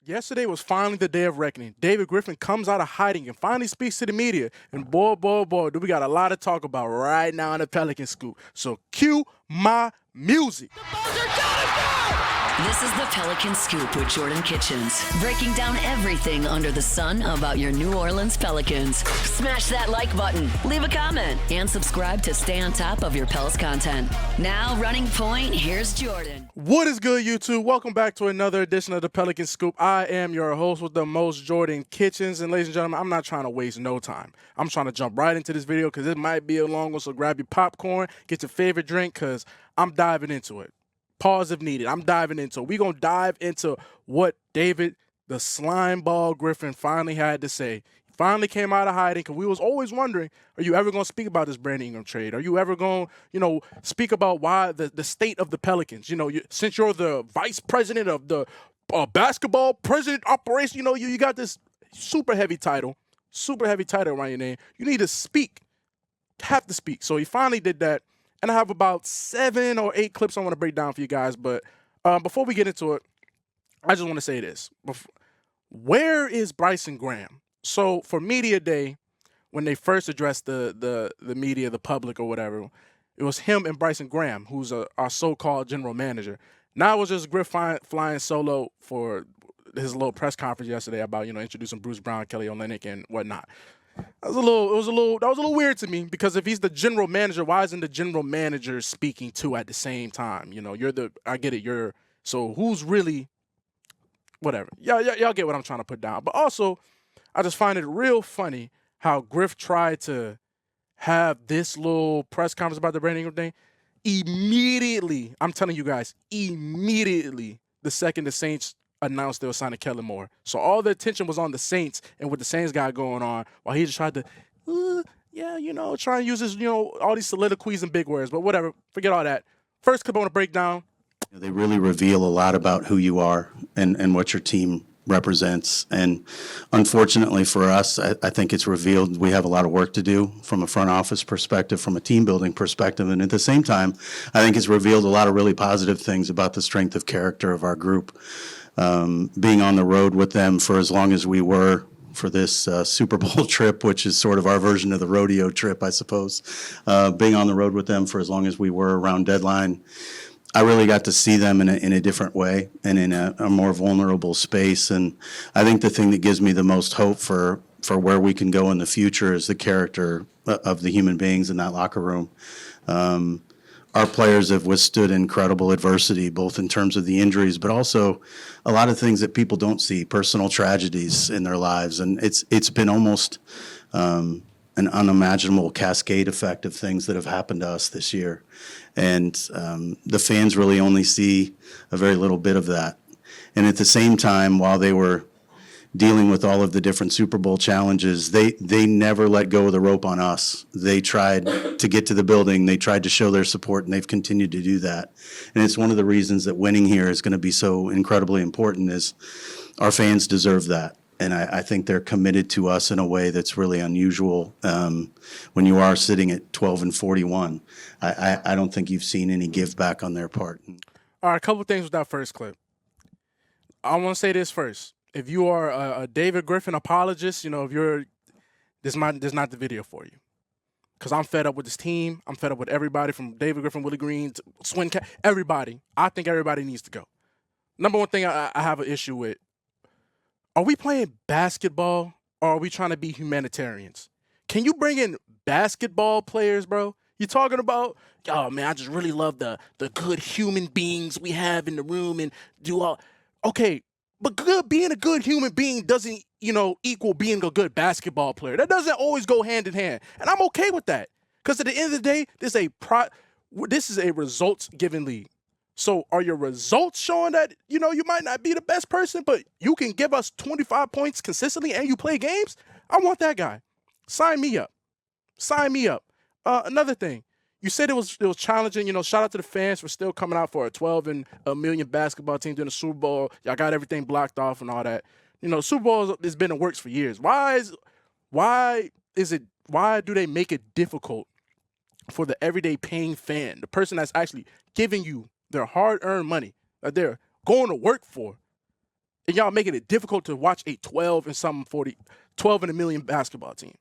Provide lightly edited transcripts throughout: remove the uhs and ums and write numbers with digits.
Yesterday was finally the day of reckoning. David Griffin comes out of hiding and finally speaks to the media. And boy, do we got a lot to talk about right now in the Pelicans Scoop. So cue my music. This is the Pelicans Scoop with Jordan Kitchens, breaking down everything under the sun about your New Orleans Pelicans. Smash that like button, leave a comment, and subscribe to stay on top of your Pels content. Now, running point, here's Jordan. What is good, YouTube? Welcome back to another edition of the Pelican Scoop. I am your host with the most, Jordan Kitchens. And ladies and gentlemen, I'm not trying to waste no time. I'm trying to jump right into this video because it might be a long one, so grab your popcorn, get your favorite drink because I'm diving into it. Pause if needed. I'm diving into it. We're going to dive into what David, the slime ball Griffin, finally had to say. He finally came out of hiding because we was always wondering, are you ever going to speak about this Brandon Ingram trade? Are you ever going to, speak about why the state of the Pelicans? Since you're the vice president of the basketball president operation, you got this super heavy title around your name. You need to speak. Have to speak. So he finally did that. And I have about 7 or 8 clips I want to break down for you guys. But before we get into it, I just want to say this. Where is Bryson Graham? So for Media Day, when they first addressed the media, the public or whatever, it was him and Bryson Graham, who's our so-called general manager. Now it was just Griff flying solo for his little press conference yesterday about, introducing Bruce Brown, Kelly Olynyk, and whatnot. That was a little weird to me because if he's the general manager, why isn't the general manager speaking too at the same time? I get it. So who's really, whatever. Y'all get what I'm trying to put down. But also, I just find it real funny how Griff tried to have this little press conference about the Brandon Ingram thing. Immediately, I'm telling you guys, the second the Saints announced they were signing Kellen Moore. So all the attention was on the Saints and what the Saints got going on while he just tried to, try and use his, all these soliloquies and big words. But whatever, forget all that. First clip I want to break down. They really reveal a lot about who you are and what your team represents. And unfortunately for us, I think it's revealed we have a lot of work to do from a front office perspective, from a team building perspective. And at the same time, I think it's revealed a lot of really positive things about the strength of character of our group. Being on the road with them for as long as we were for this Super Bowl trip, which is sort of our version of the rodeo trip, I suppose. Being on the road with them for as long as we were around deadline, I really got to see them in a different way and in a more vulnerable space. And I think the thing that gives me the most hope for where we can go in the future is the character of the human beings in that locker room. Our players have withstood incredible adversity, both in terms of the injuries, but also a lot of things that people don't see, personal tragedies in their lives. And it's been almost an unimaginable cascade effect of things that have happened to us this year. And the fans really only see a very little bit of that. And at the same time, while they were dealing with all of the different Super Bowl challenges, they never let go of the rope on us. They tried to get to the building. They tried to show their support, and they've continued to do that. And it's one of the reasons that winning here is going to be so incredibly important is our fans deserve that. And I think they're committed to us in a way that's really unusual when you are sitting at 12-41. I don't think you've seen any give back on their part. All right, a couple things with that first clip. I want to say this first. If you are a David Griffin apologist, if you're this not the video for you. Because I'm fed up with this team. I'm fed up with everybody from David Griffin, Willie Green, to Swin Cat, everybody. I think everybody needs to go. Number one thing I have an issue with, are we playing basketball or are we trying to be humanitarians? Can you bring in basketball players, bro? You're talking about, oh, man, I just really love the good human beings we have in the room and do all. Okay, but being a good human being doesn't, equal being a good basketball player. That doesn't always go hand in hand. And I'm okay with that. Because at the end of the day, this is a results-given league. So are your results showing that, you might not be the best person, but you can give us 25 points consistently and you play games? I want that guy. Sign me up. Another thing. You said it was challenging. Shout out to the fans for still coming out for a 12 and a million basketball team during the Super Bowl. Y'all got everything blocked off and all that. Super Bowl has been in works for years. Why do they make it difficult for the everyday paying fan, the person that's actually giving you their hard-earned money that they're going to work for, And y'all making it difficult to watch a 12 and a million basketball team.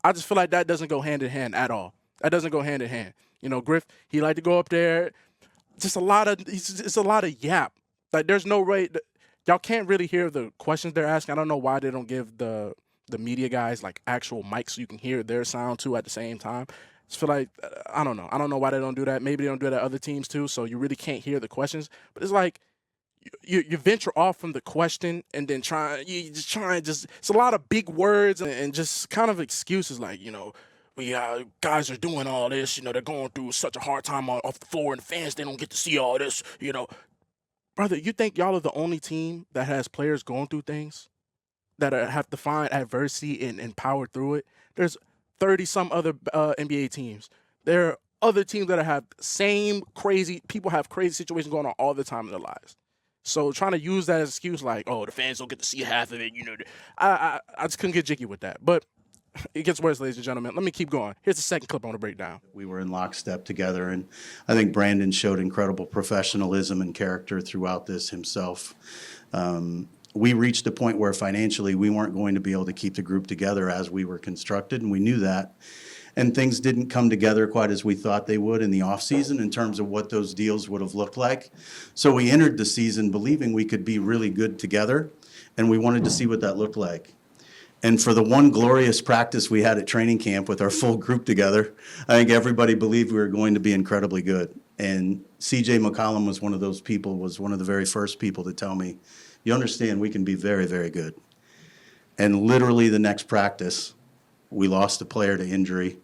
I just feel like that doesn't go hand in hand at all. That doesn't go hand in hand. You know, Griff, he like to go up there. It's a lot of yap. Like there's no way y'all can't really hear the questions they're asking. I don't know why they don't give the media guys like actual mics so you can hear their sound too at the same time. I just feel like I don't know. I don't know why they don't do that. Maybe they don't do that at other teams too, so you really can't hear the questions. But it's like you venture off from the question and then it's a lot of big words and just kind of excuses like, you know, we guys are doing all this, you know, they're going through such a hard time off the floor and the fans, they don't get to see all this, you know. Brother, you think y'all are the only team that has players going through things that have to find adversity and power through it? There's 30-some other NBA teams. There are other teams that have people have crazy situations going on all the time in their lives. So trying to use that as an excuse like, oh, the fans don't get to see half of it, you know, I just couldn't get jiggy with that. But it gets worse, ladies and gentlemen. Let me keep going. Here's the second clip I want to break down. We were in lockstep together, and I think Brandon showed incredible professionalism and character throughout this himself. We reached a point where financially we weren't going to be able to keep the group together as we were constructed, and we knew that. And things didn't come together quite as we thought they would in the offseason in terms of what those deals would have looked like. So we entered the season believing we could be really good together, and we wanted to see what that looked like. And for the one glorious practice we had at training camp with our full group together, I think everybody believed we were going to be incredibly good. And C.J. McCollum was one of those people, was one of the very first people to tell me, you understand, we can be very, very good. And literally the next practice, we lost a player to injury.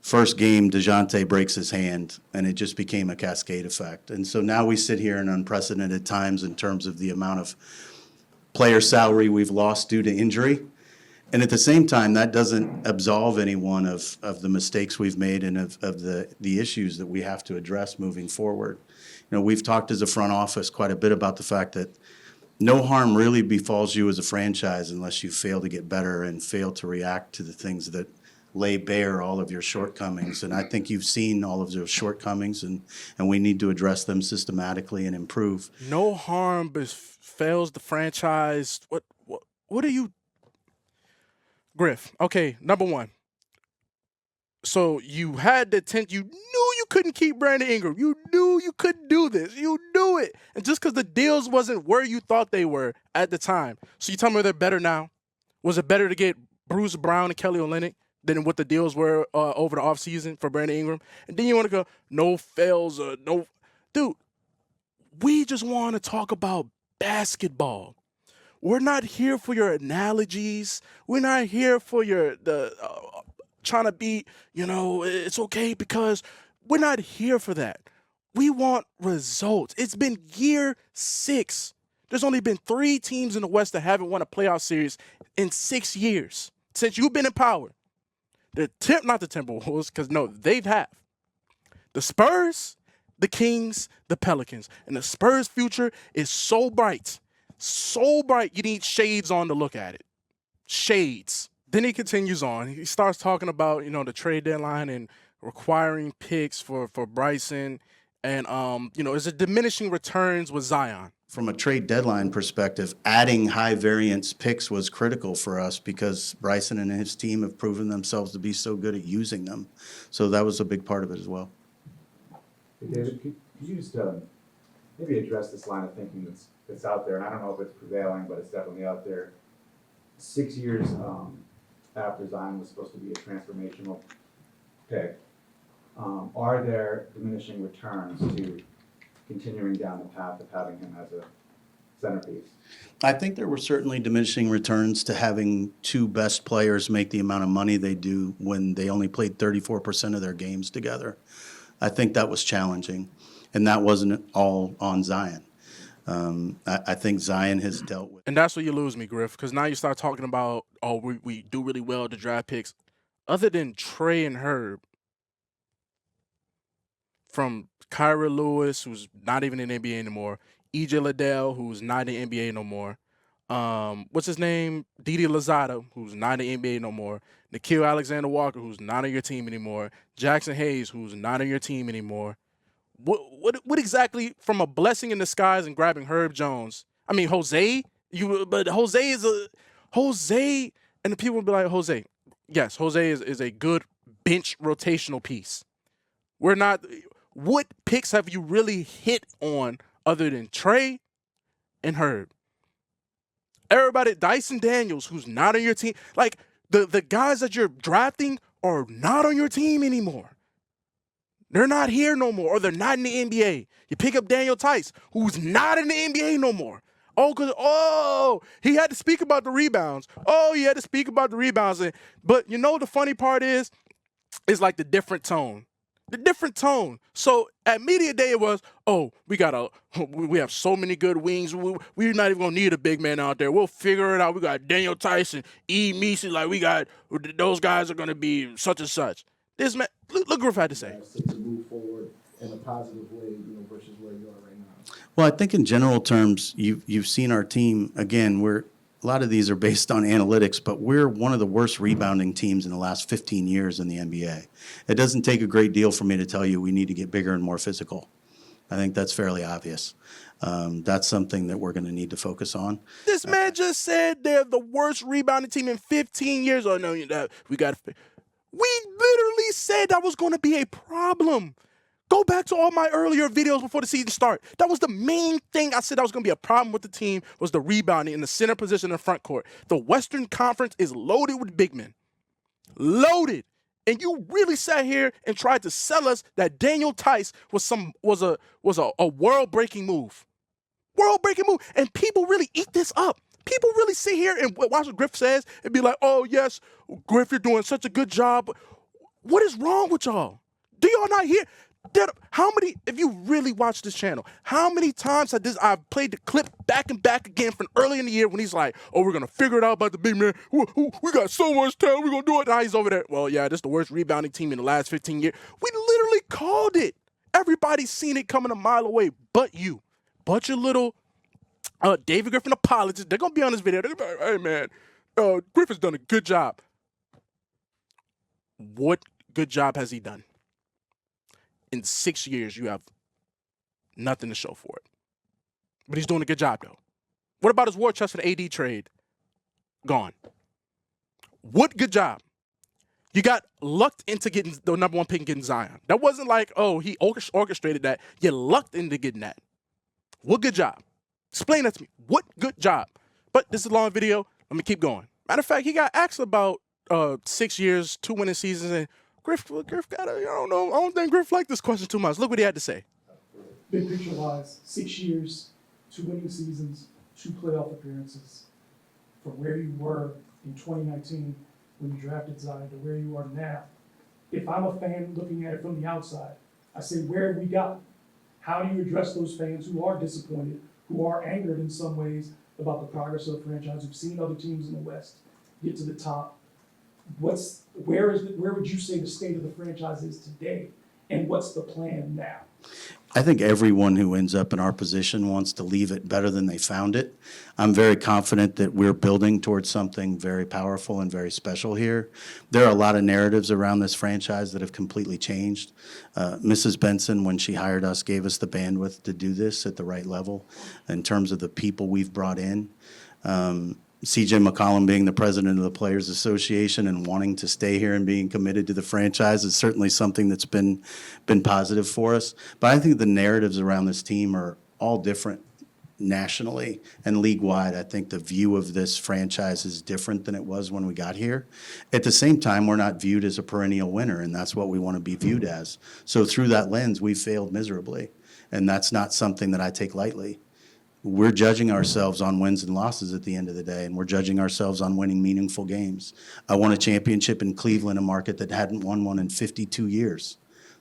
First game, DeJounte breaks his hand, and it just became a cascade effect. And so now we sit here in unprecedented times in terms of the amount of player salary we've lost due to injury. And at the same time, that doesn't absolve anyone of the mistakes we've made and of the issues that we have to address moving forward. You know, we've talked as a front office quite a bit about the fact that no harm really befalls you as a franchise unless you fail to get better and fail to react to the things that lay bare all of your shortcomings. And I think you've seen all of those shortcomings, and we need to address them systematically and improve. No harm befalls the franchise. What are you, Griff? Okay, number one. So you had the intent. You knew you couldn't keep Brandon Ingram. You knew you couldn't do this. You knew it. And just because the deals wasn't where you thought they were at the time. So you tell me they're better now? Was it better to get Bruce Brown and Kelly Olynyk than what the deals were over the offseason for Brandon Ingram? And then you want to go, no fails, no. Dude, we just want to talk about basketball. We're not here for your analogies. We're not here for trying to be, you know, it's okay, because we're not here for that. We want results. It's been year 6. There's only been 3 teams in the West that haven't won a playoff series in 6 years since you've been in power. Not the Timberwolves, because no, they've have. The Spurs, the Kings, the Pelicans. And the Spurs' future is so bright you need shades on to look at it. Shades. Then he continues on. He starts talking about, you know, the trade deadline and requiring picks for Bryson. And, you know, is it diminishing returns with Zion? From a trade deadline perspective, adding high variance picks was critical for us because Bryson and his team have proven themselves to be so good at using them. So that was a big part of it as well. Hey David, could you just maybe address this line of thinking that's out there? And I don't know if it's prevailing, but it's definitely out there. 6 years after Zion was supposed to be a transformational pick, are there diminishing returns to continuing down the path of having him as a centerpiece? I think there were certainly diminishing returns to having 2 best players make the amount of money they do when they only played 34% of their games together. I think that was challenging, and that wasn't all on Zion. I think Zion has dealt with. And that's where you lose me, Griff, because now you start talking about, oh, we do really well to draft picks. Other than Trey and Herb, from Kyra Lewis, who's not even in the NBA anymore, EJ Liddell, who's not in the NBA no more, what's his name? Didi Louzada, who's not in the NBA no more, Nickeil Alexander-Walker, who's not on your team anymore, Jackson Hayes, who's not on your team anymore. What exactly, from a blessing in disguise and grabbing Herb Jones? I mean, Jose But Jose is Jose, and the people will be like, Jose. Yes, Jose is a good bench rotational piece. We're not. What picks have you really hit on other than Trey and Herb? Everybody, Dyson Daniels, who's not on your team, like the guys that you're drafting are not on your team anymore. They're not here no more, or they're not in the NBA. You pick up Daniel Tice, who's not in the NBA no more. He had to speak about the rebounds. But you know the funny part is like the different tone. The different tone. So at media day it was, we have so many good wings. We're not even gonna need a big man out there. We'll figure it out. We got Daniel Tyson, E. Meese, like we got those guys are gonna be such and such. This man, look Griff had to say. To move forward in a positive way, versus where you are right now. Well, I think in general terms, you've seen our team again. A lot of these are based on analytics, but we're one of the worst rebounding teams in the last 15 years in the NBA. It doesn't take a great deal for me to tell you we need to get bigger and more physical. I think that's fairly obvious. That's something that we're going to need to focus on. This man just said they're the worst rebounding team in 15 years. Oh, no, we literally said that was going to be a problem. Go back to all my earlier videos before the season started. That was the main thing I said that was going to be a problem with the team was the rebounding in the center position in the front court. The Western Conference is loaded with big men. Loaded. And you really sat here and tried to sell us that Daniel Tice was a world-breaking move. World-breaking move. And people really eat this up. People really sit here and watch what Griff says and be like, oh, yes, Griff, you're doing such a good job. What is wrong with y'all? Do y'all not hear? If you really watch this channel, how many times I've played the clip back and back again from early in the year when he's like, oh, we're going to figure it out about the big man. We got so much talent. We're going to do it. Now he's over there. Well, yeah, this is the worst rebounding team in the last 15 years. We literally called it. Everybody's seen it coming a mile away but you. But your little David Griffin apologists. They're going to be on this video. They're going to be like, hey, man, Griffin's done a good job. What good job has he done? In 6 years, you have nothing to show for it. But he's doing a good job, though. What about his war chest for the AD trade? Gone. What good job? You got lucked into getting the number one pick and getting Zion. That wasn't like, oh, he orchestrated that. You lucked into getting that. What good job? Explain that to me. What good job? But this is a long video. Let me keep going. Matter of fact, he got asked about 6 years, 2 winning seasons, and Griff got I don't think Griff liked this question too much. Look what he had to say. Big picture wise, 6 years, 2 winning seasons, 2 playoff appearances. From where you were in 2019 when you drafted Zion to where you are now. If I'm a fan looking at it from the outside, I say, where have we gotten? How do you address those fans who are disappointed, who are angered in some ways about the progress of the franchise, who've seen other teams in the West get to the top? Where would you say the state of the franchise is today, and what's the plan now? I think everyone who ends up in our position wants to leave it better than they found it. I'm very confident that we're building towards something very powerful and very special here. There are a lot of narratives around this franchise that have completely changed. Mrs. Benson, when she hired us, gave us the bandwidth to do this at the right level in terms of the people we've brought in. CJ McCollum being the president of the Players Association and wanting to stay here and being committed to the franchise is certainly something that's been positive for us. But I think the narratives around this team are all different nationally and league-wide. I think the view of this franchise is different than it was when we got here. At the same time, we're not viewed as a perennial winner, and that's what we want to be viewed as. So through that lens, we failed miserably, and that's not something that I take lightly. We're judging ourselves on wins and losses at the end of the day, and we're judging ourselves on winning meaningful games. I won a championship in Cleveland, a market that hadn't won one in 52 years.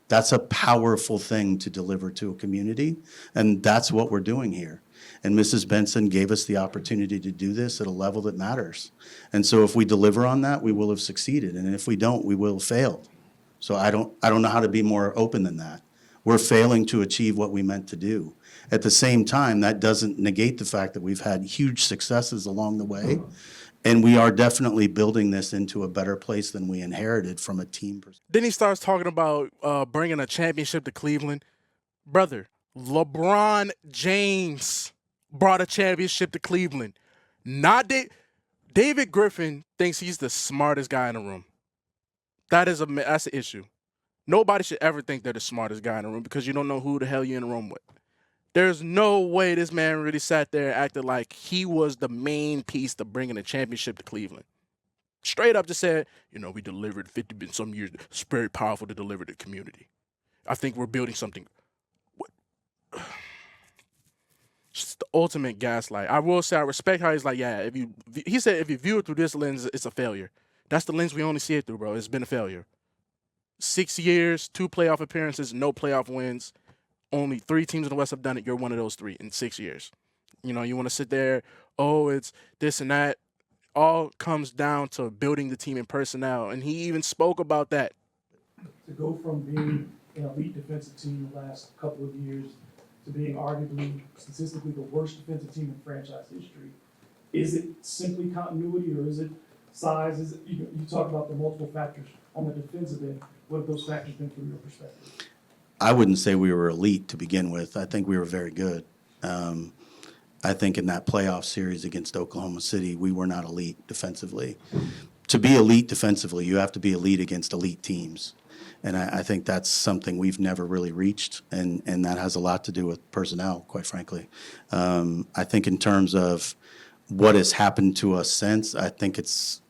That's a powerful thing to deliver to a community, and that's what we're doing here. And Mrs. Benson gave us the opportunity to do this at a level that matters. And so if we deliver on that, we will have succeeded, and if we don't, we will have failed. So I don't know how to be more open than that. We're failing to achieve what we meant to do. At the same time, that doesn't negate the fact that we've had huge successes along the way, and we are definitely building this into a better place than we inherited from a team perspective. Then he starts talking about bringing a championship to Cleveland. Brother, LeBron James brought a championship to Cleveland. Not David Griffin thinks he's the smartest guy in the room. That's the issue. Nobody should ever think they're the smartest guy in the room because you don't know who the hell you're in the room with. There's no way this man really sat there and acted like he was the main piece to bringing a championship to Cleveland. Straight up just said, we delivered 50 some years. It's very powerful to deliver to the community. I think we're building something. What? Just the ultimate gaslight. I will say I respect how he's like, he said if you view it through this lens, it's a failure. That's the lens we only see it through, bro. It's been a failure. 6 years, 2 playoff appearances, no playoff wins. Only 3 teams in the West have done it. You're one of those 3 in 6 years. You want to sit there, it's this and that. All comes down to building the team and personnel. And he even spoke about that. To go from being an elite defensive team the last couple of years to being arguably, statistically, the worst defensive team in franchise history, is it simply continuity or is it size? Is it, you talk about the multiple factors on the defensive end. What have those factors been from your perspective? I wouldn't say we were elite to begin with. I think we were very good. I think in that playoff series against Oklahoma City, we were not elite defensively. To be elite defensively, you have to be elite against elite teams. And I think that's something we've never really reached, and that has a lot to do with personnel, quite frankly. I think in terms of what has happened to us since, I think it's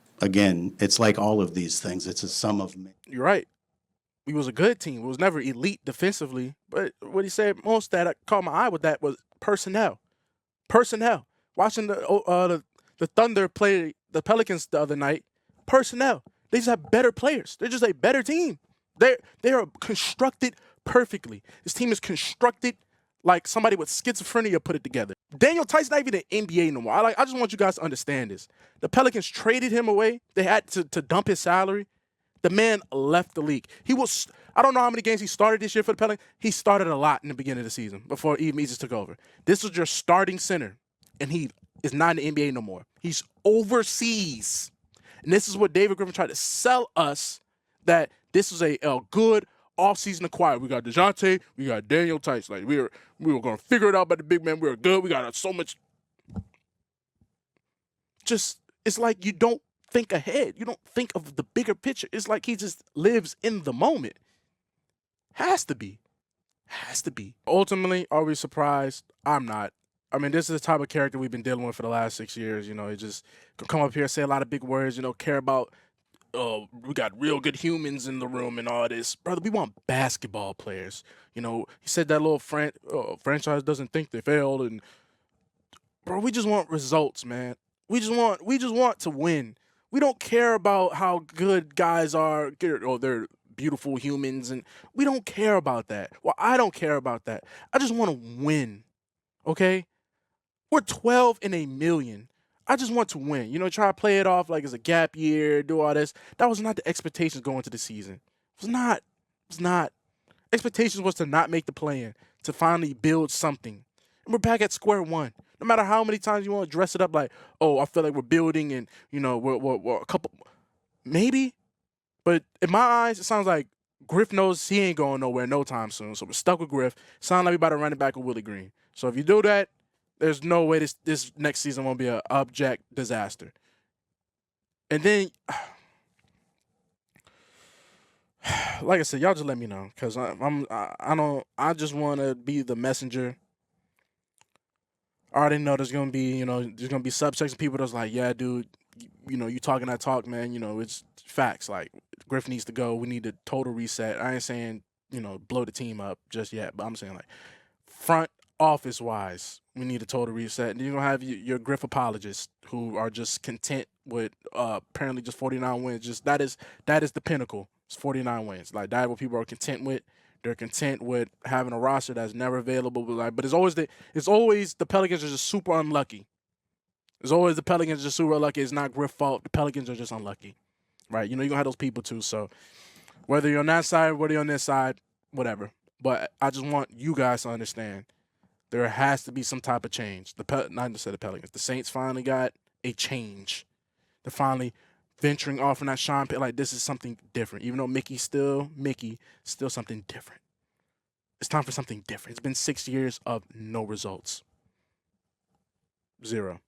like all of these things. It's a sum of. You're right. We was a good team. We was never elite defensively. But what he said most that caught my eye with that was personnel. Personnel. Watching the Thunder play the Pelicans the other night, personnel. They just have better players. They're just a better team. They are constructed perfectly. This team is constructed like somebody with schizophrenia put it together. Daniel Tice's not even in the NBA no more. I just want you guys to understand this. The Pelicans traded him away. They had to dump his salary. The man left the league. I don't know how many games he started this year for the Pelicans. He started a lot in the beginning of the season before Eve Meeses took over. This was your starting center, and he is not in the NBA no more. He's overseas. And this is what David Griffin tried to sell us, that this is a good offseason acquire. We got DeJounte, we got Daniel Tice. Like we were going to figure it out about the big man. We were good. We got so much. Just, it's like you don't think ahead. You don't think of the bigger picture. It's like he just lives in the moment. Has to be. Ultimately, are we surprised? I'm not. I mean, this is the type of character we've been dealing with for the last 6 years. He just can come up here, say a lot of big words, care about, we got real good humans in the room and all this. Brother, we want basketball players. He said that little franchise doesn't think they failed. And, bro, we just want results, man. We just want to win. We don't care about how good guys are. They're beautiful humans, and we don't care about that. Well, I don't care about that. I just want to win, okay? We're 12 in a million. I just want to win. Try to play it off like it's a gap year, do all this. That was not the expectations going into the season. It was not. Expectations was to not make the play-in, to finally build something. And we're back at square one. No matter how many times you want to dress it up like, I feel like we're building and, we're a couple. Maybe. But in my eyes, it sounds like Griff knows he ain't going nowhere no time soon. So we're stuck with Griff. Sounds like we about to run it back with Willie Green. So if you do that, there's no way this next season won't be an abject disaster. And then, like I said, y'all just let me know, because I just want to be the messenger. I already know there's gonna be subsects of people that's like, yeah, dude, you talking that talk, man. It's facts. Like, Griff needs to go. We need a total reset. I ain't saying blow the team up just yet, but I'm saying, like, front office wise, we need a total reset. And you're gonna have your Griff apologists who are just content with apparently just 49 wins. Just that is the pinnacle. It's 49 wins. Like, that what people are content with. They're content with having a roster that's never available. But it's always the Pelicans are just super unlucky. It's always the Pelicans are just super unlucky. It's not Griff's fault. The Pelicans are just unlucky, right? You're gonna have those people too. So whether you're on that side, whether you're on this side, whatever. But I just want you guys to understand there has to be some type of change. Not to say the Pelicans. The Saints finally got a change. They're finally venturing off in that Sean Payton, like, this is something different. Even though Mickey's still something different. It's time for something different. It's been 6 years of no results. 0.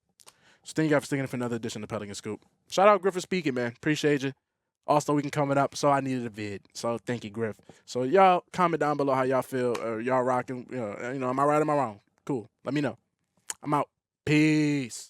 So thank you guys for sticking in for another edition of the Pelican Scoop. Shout out Griffin speaking, man. Appreciate you. Also, we can coming up, so I needed a vid. So thank you, Griff. So y'all comment down below how y'all feel. Y'all rocking? Am I right or am I wrong? Cool. Let me know. I'm out. Peace.